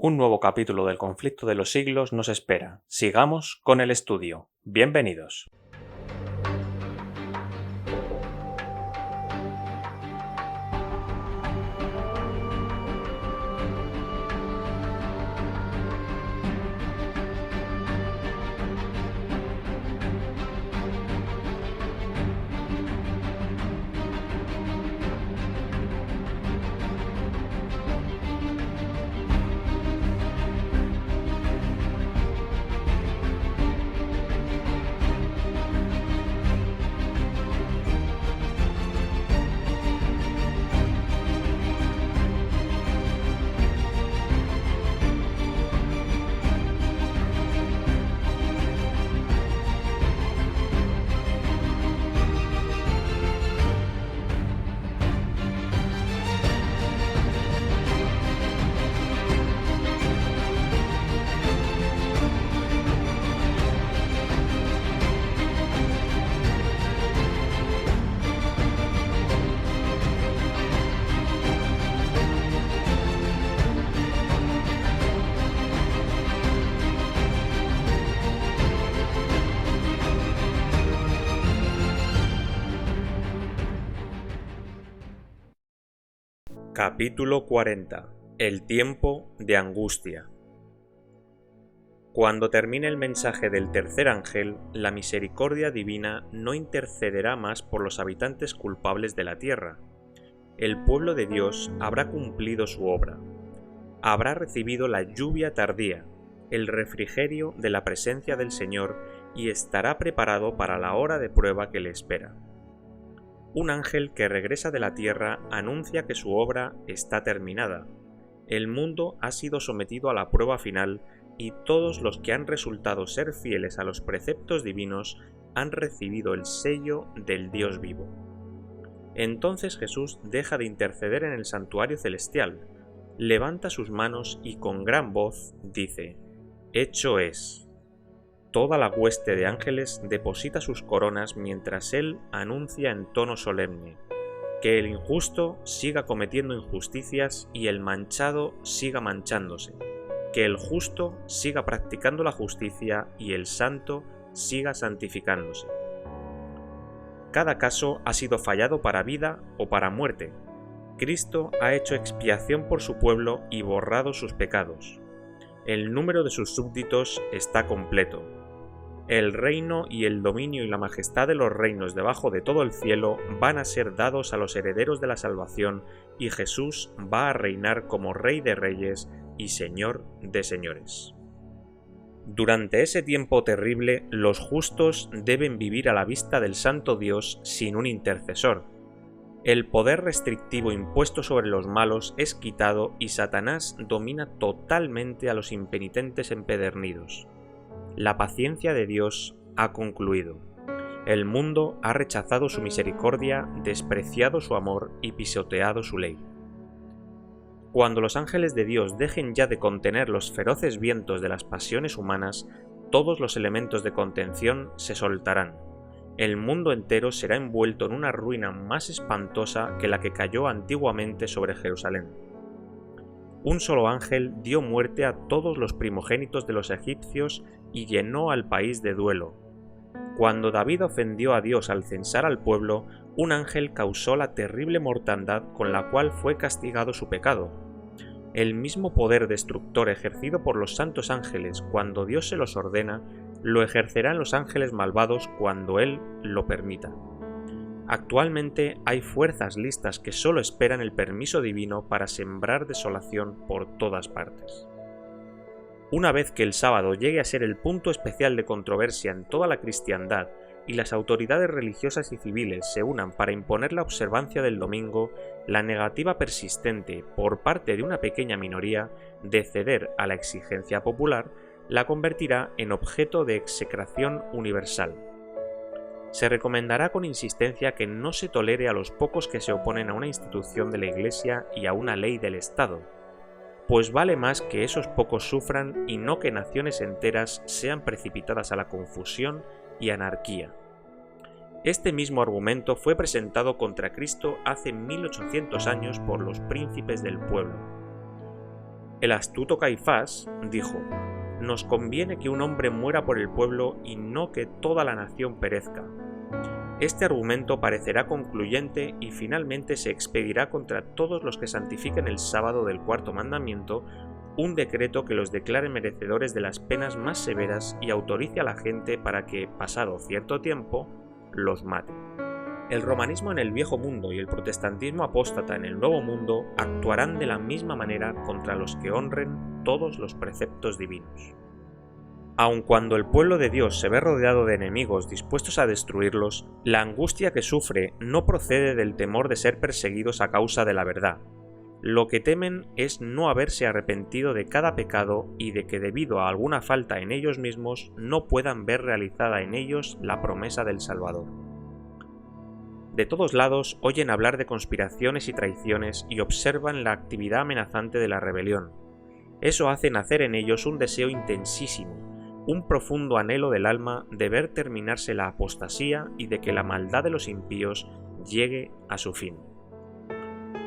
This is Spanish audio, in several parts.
Un nuevo capítulo del conflicto de los siglos nos espera. Sigamos con el estudio. Bienvenidos. Capítulo 40. El tiempo de angustia. Cuando termine el mensaje del tercer ángel, la misericordia divina no intercederá más por los habitantes culpables de la tierra. El pueblo de Dios habrá cumplido su obra. Habrá recibido la lluvia tardía, el refrigerio de la presencia del Señor, y estará preparado para la hora de prueba que le espera. Un ángel que regresa de la tierra anuncia que su obra está terminada. El mundo ha sido sometido a la prueba final y todos los que han resultado ser fieles a los preceptos divinos han recibido el sello del Dios vivo. Entonces Jesús deja de interceder en el santuario celestial, levanta sus manos y con gran voz dice: «Hecho es». Toda la hueste de ángeles deposita sus coronas mientras él anuncia en tono solemne: que el injusto siga cometiendo injusticias y el manchado siga manchándose, que el justo siga practicando la justicia y el santo siga santificándose. Cada caso ha sido fallado para vida o para muerte. Cristo ha hecho expiación por su pueblo y borrado sus pecados. El número de sus súbditos está completo. El reino y el dominio y la majestad de los reinos debajo de todo el cielo van a ser dados a los herederos de la salvación, y Jesús va a reinar como Rey de Reyes y Señor de Señores. Durante ese tiempo terrible, los justos deben vivir a la vista del Santo Dios sin un intercesor. El poder restrictivo impuesto sobre los malos es quitado y Satanás domina totalmente a los impenitentes empedernidos. La paciencia de Dios ha concluido. El mundo ha rechazado su misericordia, despreciado su amor y pisoteado su ley. Cuando los ángeles de Dios dejen ya de contener los feroces vientos de las pasiones humanas, todos los elementos de contención se soltarán. El mundo entero será envuelto en una ruina más espantosa que la que cayó antiguamente sobre Jerusalén. Un solo ángel dio muerte a todos los primogénitos de los egipcios y llenó al país de duelo. Cuando David ofendió a Dios al censar al pueblo, un ángel causó la terrible mortandad con la cual fue castigado su pecado. El mismo poder destructor ejercido por los santos ángeles cuando Dios se los ordena, lo ejercerán los ángeles malvados cuando Él lo permita. Actualmente hay fuerzas listas que solo esperan el permiso divino para sembrar desolación por todas partes. Una vez que el sábado llegue a ser el punto especial de controversia en toda la cristiandad y las autoridades religiosas y civiles se unan para imponer la observancia del domingo, la negativa persistente por parte de una pequeña minoría de ceder a la exigencia popular la convertirá en objeto de execración universal. Se recomendará con insistencia que no se tolere a los pocos que se oponen a una institución de la Iglesia y a una ley del Estado, pues vale más que esos pocos sufran y no que naciones enteras sean precipitadas a la confusión y anarquía. Este mismo argumento fue presentado contra Cristo hace 1800 años por los príncipes del pueblo. El astuto Caifás dijo: «Nos conviene que un hombre muera por el pueblo y no que toda la nación perezca». Este argumento parecerá concluyente y finalmente se expedirá contra todos los que santifiquen el sábado del cuarto mandamiento un decreto que los declare merecedores de las penas más severas y autorice a la gente para que, pasado cierto tiempo, los mate. El romanismo en el Viejo Mundo y el protestantismo apóstata en el Nuevo Mundo actuarán de la misma manera contra los que honren todos los preceptos divinos. Aun cuando el pueblo de Dios se ve rodeado de enemigos dispuestos a destruirlos, la angustia que sufre no procede del temor de ser perseguidos a causa de la verdad. Lo que temen es no haberse arrepentido de cada pecado y de que debido a alguna falta en ellos mismos no puedan ver realizada en ellos la promesa del Salvador. De todos lados oyen hablar de conspiraciones y traiciones y observan la actividad amenazante de la rebelión. Eso hace nacer en ellos un deseo intensísimo, un profundo anhelo del alma de ver terminarse la apostasía y de que la maldad de los impíos llegue a su fin.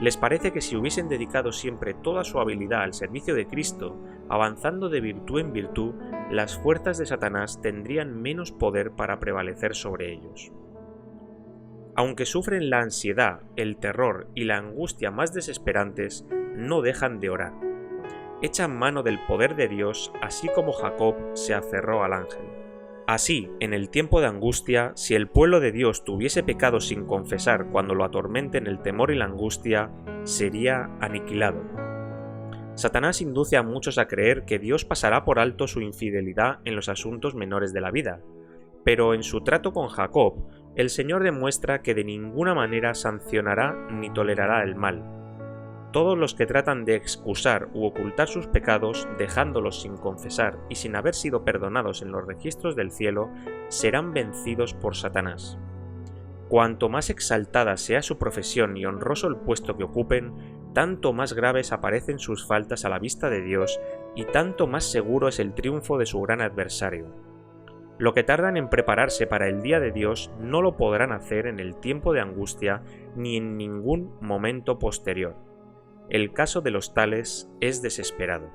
Les parece que si hubiesen dedicado siempre toda su habilidad al servicio de Cristo, avanzando de virtud en virtud, las fuerzas de Satanás tendrían menos poder para prevalecer sobre ellos. Aunque sufren la ansiedad, el terror y la angustia más desesperantes, no dejan de orar. Echan mano del poder de Dios, así como Jacob se aferró al ángel. Así, en el tiempo de angustia, si el pueblo de Dios tuviese pecado sin confesar cuando lo atormenten el temor y la angustia, sería aniquilado. Satanás induce a muchos a creer que Dios pasará por alto su infidelidad en los asuntos menores de la vida, pero en su trato con Jacob, el Señor demuestra que de ninguna manera sancionará ni tolerará el mal. Todos los que tratan de excusar u ocultar sus pecados, dejándolos sin confesar y sin haber sido perdonados en los registros del cielo, serán vencidos por Satanás. Cuanto más exaltada sea su profesión y honroso el puesto que ocupen, tanto más graves aparecen sus faltas a la vista de Dios y tanto más seguro es el triunfo de su gran adversario. Lo que tardan en prepararse para el día de Dios no lo podrán hacer en el tiempo de angustia ni en ningún momento posterior. El caso de los tales es desesperado.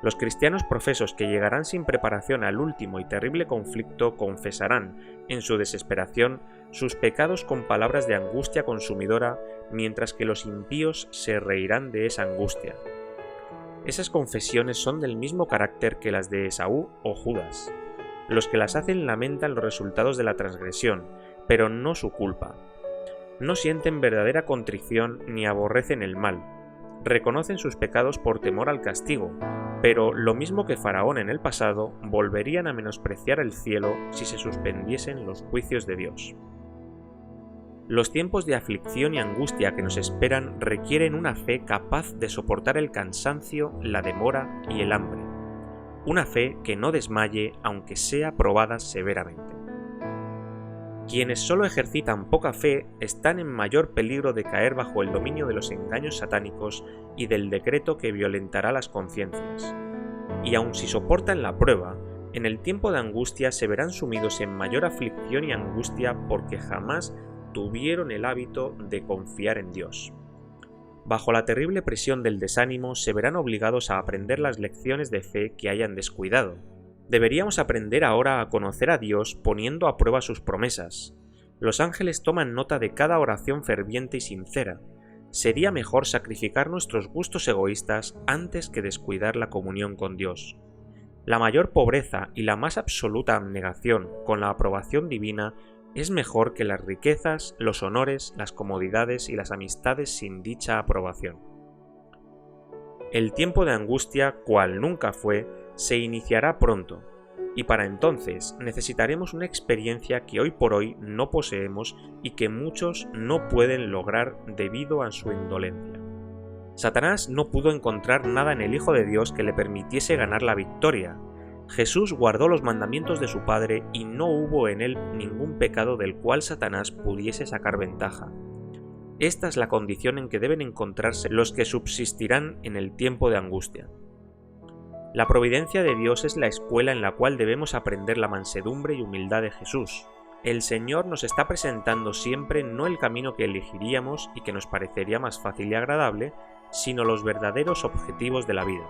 Los cristianos profesos que llegarán sin preparación al último y terrible conflicto confesarán, en su desesperación, sus pecados con palabras de angustia consumidora, mientras que los impíos se reirán de esa angustia. Esas confesiones son del mismo carácter que las de Esaú o Judas. Los que las hacen lamentan los resultados de la transgresión, pero no su culpa. No sienten verdadera contrición ni aborrecen el mal. Reconocen sus pecados por temor al castigo, pero lo mismo que Faraón en el pasado, volverían a menospreciar el cielo si se suspendiesen los juicios de Dios. Los tiempos de aflicción y angustia que nos esperan requieren una fe capaz de soportar el cansancio, la demora y el hambre. Una fe que no desmaye aunque sea probada severamente. Quienes solo ejercitan poca fe están en mayor peligro de caer bajo el dominio de los engaños satánicos y del decreto que violentará las conciencias. Y aun si soportan la prueba, en el tiempo de angustia se verán sumidos en mayor aflicción y angustia porque jamás tuvieron el hábito de confiar en Dios. Bajo la terrible presión del desánimo se verán obligados a aprender las lecciones de fe que hayan descuidado. Deberíamos aprender ahora a conocer a Dios poniendo a prueba sus promesas. Los ángeles toman nota de cada oración ferviente y sincera. Sería mejor sacrificar nuestros gustos egoístas antes que descuidar la comunión con Dios. La mayor pobreza y la más absoluta abnegación con la aprobación divina es mejor que las riquezas, los honores, las comodidades y las amistades sin dicha aprobación. El tiempo de angustia, cual nunca fue, se iniciará pronto, y para entonces necesitaremos una experiencia que hoy por hoy no poseemos y que muchos no pueden lograr debido a su indolencia. Satanás no pudo encontrar nada en el Hijo de Dios que le permitiese ganar la victoria. Jesús guardó los mandamientos de su Padre y no hubo en él ningún pecado del cual Satanás pudiese sacar ventaja. Esta es la condición en que deben encontrarse los que subsistirán en el tiempo de angustia. La providencia de Dios es la escuela en la cual debemos aprender la mansedumbre y humildad de Jesús. El Señor nos está presentando siempre no el camino que elegiríamos y que nos parecería más fácil y agradable, sino los verdaderos objetivos de la vida.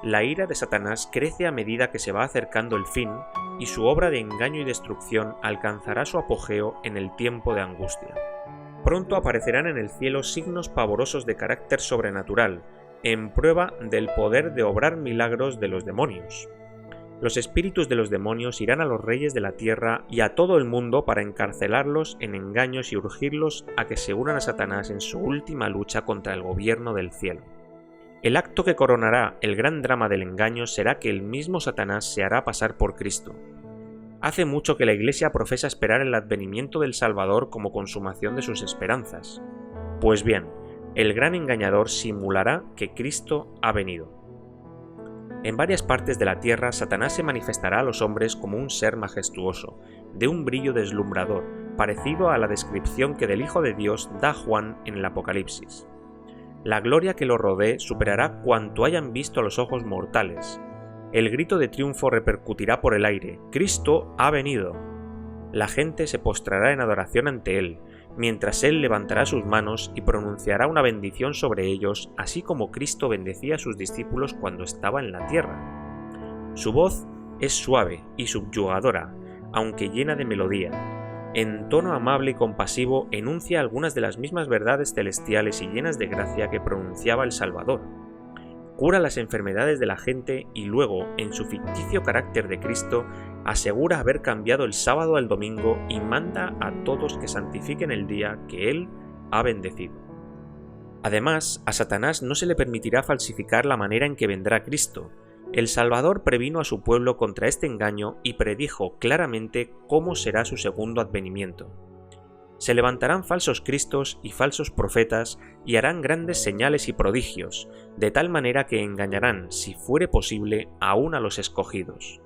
La ira de Satanás crece a medida que se va acercando el fin, y su obra de engaño y destrucción alcanzará su apogeo en el tiempo de angustia. Pronto aparecerán en el cielo signos pavorosos de carácter sobrenatural, en prueba del poder de obrar milagros de los demonios. Los espíritus de los demonios irán a los reyes de la tierra y a todo el mundo para encarcelarlos en engaños y urgirlos a que se unan a Satanás en su última lucha contra el gobierno del cielo. El acto que coronará el gran drama del engaño será que el mismo Satanás se hará pasar por Cristo. Hace mucho que la Iglesia profesa esperar el advenimiento del Salvador como consumación de sus esperanzas. Pues bien, el gran engañador simulará que Cristo ha venido. En varias partes de la tierra, Satanás se manifestará a los hombres como un ser majestuoso, de un brillo deslumbrador, parecido a la descripción que del Hijo de Dios da Juan en el Apocalipsis. La gloria que lo rodee superará cuanto hayan visto los ojos mortales. El grito de triunfo repercutirá por el aire: ¡Cristo ha venido! La gente se postrará en adoración ante él, mientras él levantará sus manos y pronunciará una bendición sobre ellos, así como Cristo bendecía a sus discípulos cuando estaba en la tierra. Su voz es suave y subyugadora, aunque llena de melodía. En tono amable y compasivo enuncia algunas de las mismas verdades celestiales y llenas de gracia que pronunciaba el Salvador. Cura las enfermedades de la gente y luego, en su ficticio carácter de Cristo, asegura haber cambiado el sábado al domingo y manda a todos que santifiquen el día que Él ha bendecido. Además, a Satanás no se le permitirá falsificar la manera en que vendrá Cristo. El Salvador previno a su pueblo contra este engaño y predijo claramente cómo será su segundo advenimiento. Se levantarán falsos cristos y falsos profetas y harán grandes señales y prodigios, de tal manera que engañarán, si fuere posible, aún a los escogidos.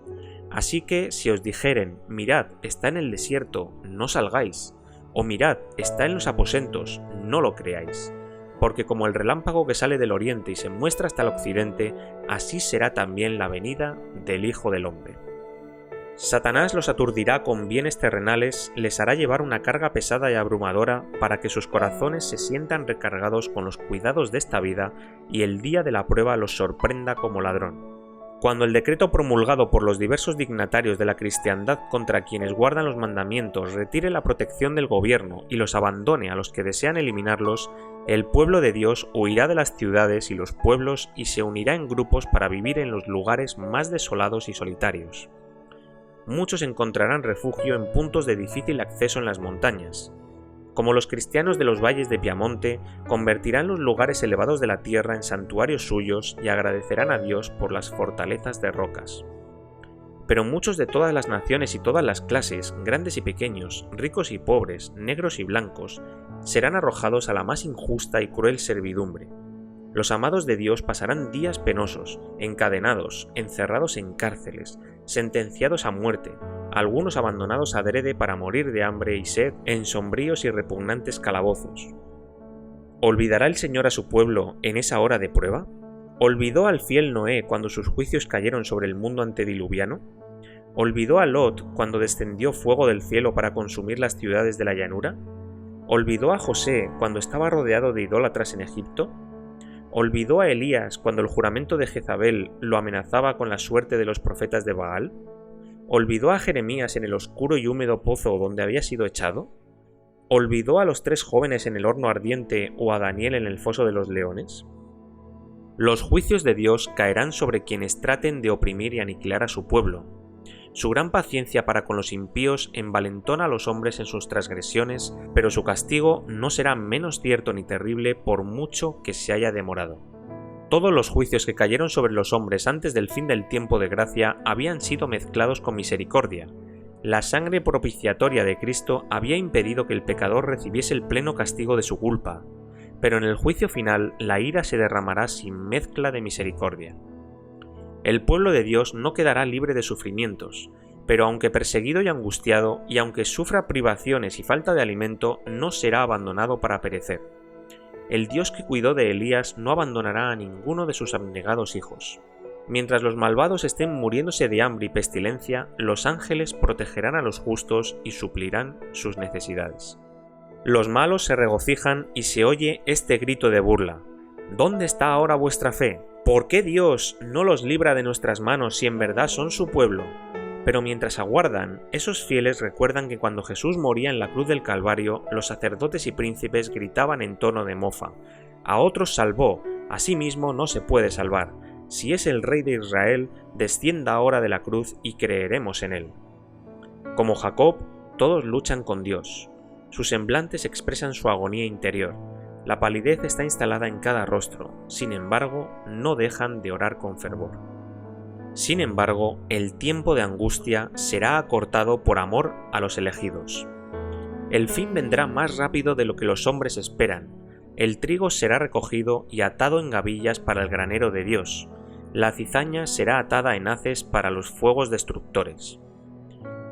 Así que si os dijeren: mirad, está en el desierto, no salgáis, o mirad, está en los aposentos, no lo creáis. Porque como el relámpago que sale del oriente y se muestra hasta el occidente, así será también la venida del Hijo del Hombre. Satanás los aturdirá con bienes terrenales, les hará llevar una carga pesada y abrumadora para que sus corazones se sientan recargados con los cuidados de esta vida y el día de la prueba los sorprenda como ladrón. Cuando el decreto promulgado por los diversos dignatarios de la cristiandad contra quienes guardan los mandamientos retire la protección del gobierno y los abandone a los que desean eliminarlos, el pueblo de Dios huirá de las ciudades y los pueblos y se unirá en grupos para vivir en los lugares más desolados y solitarios. Muchos encontrarán refugio en puntos de difícil acceso en las montañas. Como los cristianos de los valles de Piamonte, convertirán los lugares elevados de la tierra en santuarios suyos y agradecerán a Dios por las fortalezas de rocas. Pero muchos de todas las naciones y todas las clases, grandes y pequeños, ricos y pobres, negros y blancos, serán arrojados a la más injusta y cruel servidumbre. Los amados de Dios pasarán días penosos, encadenados, encerrados en cárceles, sentenciados a muerte, algunos abandonados adrede para morir de hambre y sed en sombríos y repugnantes calabozos. ¿Olvidará el Señor a su pueblo en esa hora de prueba? ¿Olvidó al fiel Noé cuando sus juicios cayeron sobre el mundo antediluviano? ¿Olvidó a Lot cuando descendió fuego del cielo para consumir las ciudades de la llanura? ¿Olvidó a José cuando estaba rodeado de idólatras en Egipto? ¿Olvidó a Elías cuando el juramento de Jezabel lo amenazaba con la suerte de los profetas de Baal? ¿Olvidó a Jeremías en el oscuro y húmedo pozo donde había sido echado? ¿Olvidó a los 3 jóvenes en el horno ardiente o a Daniel en el foso de los leones? Los juicios de Dios caerán sobre quienes traten de oprimir y aniquilar a su pueblo. Su gran paciencia para con los impíos envalentona a los hombres en sus transgresiones, pero su castigo no será menos cierto ni terrible por mucho que se haya demorado. Todos los juicios que cayeron sobre los hombres antes del fin del tiempo de gracia habían sido mezclados con misericordia. La sangre propiciatoria de Cristo había impedido que el pecador recibiese el pleno castigo de su culpa, pero en el juicio final la ira se derramará sin mezcla de misericordia. El pueblo de Dios no quedará libre de sufrimientos, pero aunque perseguido y angustiado, y aunque sufra privaciones y falta de alimento, no será abandonado para perecer. El Dios que cuidó de Elías no abandonará a ninguno de sus abnegados hijos. Mientras los malvados estén muriéndose de hambre y pestilencia, los ángeles protegerán a los justos y suplirán sus necesidades. Los malos se regocijan y se oye este grito de burla: ¿Dónde está ahora vuestra fe? ¿Por qué Dios no los libra de nuestras manos si en verdad son su pueblo? Pero mientras aguardan, esos fieles recuerdan que cuando Jesús moría en la cruz del Calvario, los sacerdotes y príncipes gritaban en tono de mofa: «A otros salvó, a sí mismo no se puede salvar. Si es el Rey de Israel, descienda ahora de la cruz y creeremos en él». Como Jacob, todos luchan con Dios. Sus semblantes expresan su agonía interior. La palidez está instalada en cada rostro, sin embargo, no dejan de orar con fervor. Sin embargo, el tiempo de angustia será acortado por amor a los elegidos. El fin vendrá más rápido de lo que los hombres esperan. El trigo será recogido y atado en gavillas para el granero de Dios. La cizaña será atada en haces para los fuegos destructores.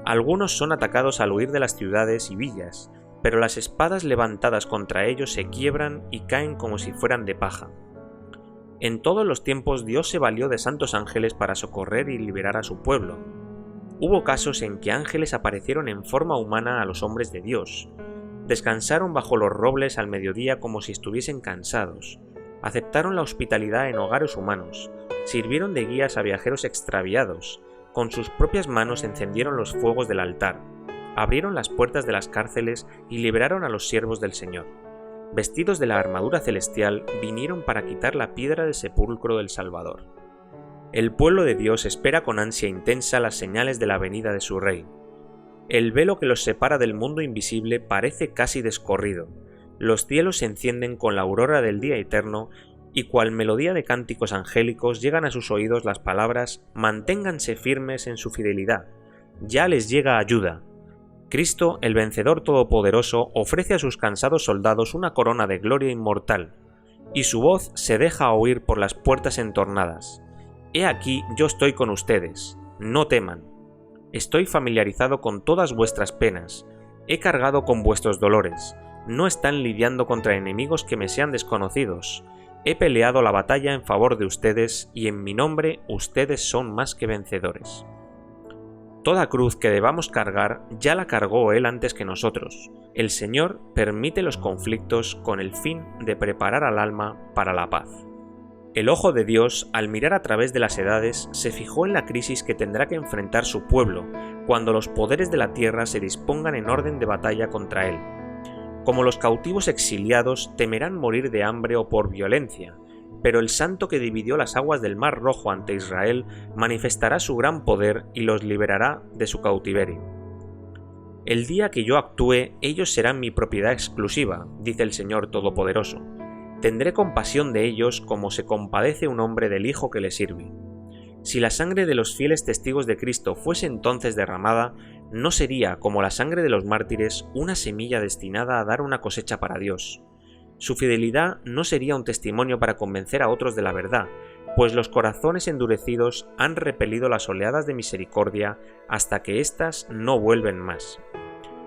Algunos son atacados al huir de las ciudades y villas, pero las espadas levantadas contra ellos se quiebran y caen como si fueran de paja. En todos los tiempos Dios se valió de santos ángeles para socorrer y liberar a su pueblo. Hubo casos en que ángeles aparecieron en forma humana a los hombres de Dios. Descansaron bajo los robles al mediodía como si estuviesen cansados. Aceptaron la hospitalidad en hogares humanos. Sirvieron de guías a viajeros extraviados. Con sus propias manos encendieron los fuegos del altar. Abrieron las puertas de las cárceles y liberaron a los siervos del Señor. Vestidos de la armadura celestial, vinieron para quitar la piedra del sepulcro del Salvador. El pueblo de Dios espera con ansia intensa las señales de la venida de su Rey. El velo que los separa del mundo invisible parece casi descorrido. Los cielos se encienden con la aurora del día eterno y cual melodía de cánticos angélicos llegan a sus oídos las palabras: «Manténganse firmes en su fidelidad. Ya les llega ayuda». Cristo, el vencedor todopoderoso, ofrece a sus cansados soldados una corona de gloria inmortal, y su voz se deja oír por las puertas entornadas. «He aquí yo estoy con ustedes, no teman. Estoy familiarizado con todas vuestras penas, he cargado con vuestros dolores, no están lidiando contra enemigos que me sean desconocidos. He peleado la batalla en favor de ustedes y en mi nombre ustedes son más que vencedores». Toda cruz que debamos cargar ya la cargó Él antes que nosotros. El Señor permite los conflictos con el fin de preparar al alma para la paz. El ojo de Dios, al mirar a través de las edades, se fijó en la crisis que tendrá que enfrentar su pueblo cuando los poderes de la tierra se dispongan en orden de batalla contra Él. Como los cautivos exiliados temerán morir de hambre o por violencia, pero el santo que dividió las aguas del Mar Rojo ante Israel manifestará su gran poder y los liberará de su cautiverio. «El día que yo actúe, ellos serán mi propiedad exclusiva», dice el Señor Todopoderoso. «Tendré compasión de ellos como se compadece un hombre del hijo que le sirve». Si la sangre de los fieles testigos de Cristo fuese entonces derramada, no sería, como la sangre de los mártires, una semilla destinada a dar una cosecha para Dios. Su fidelidad no sería un testimonio para convencer a otros de la verdad, pues los corazones endurecidos han repelido las oleadas de misericordia hasta que éstas no vuelven más.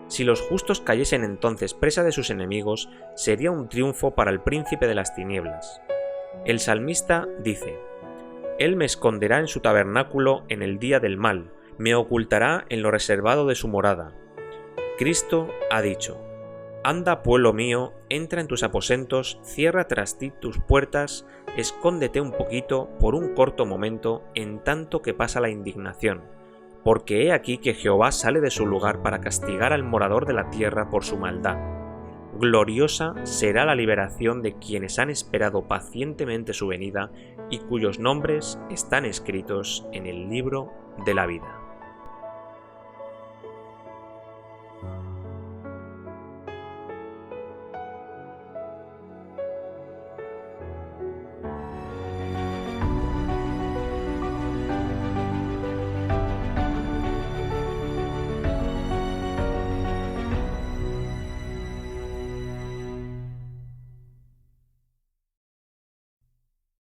Si los justos cayesen entonces presa de sus enemigos, sería un triunfo para el príncipe de las tinieblas. El salmista dice: «Él me esconderá en su tabernáculo en el día del mal, me ocultará en lo reservado de su morada». Cristo ha dicho: «Anda, pueblo mío, entra en tus aposentos, cierra tras ti tus puertas, escóndete un poquito por un corto momento en tanto que pasa la indignación, porque he aquí que Jehová sale de su lugar para castigar al morador de la tierra por su maldad. Gloriosa será la liberación de quienes han esperado pacientemente su venida y cuyos nombres están escritos en el libro de la vida».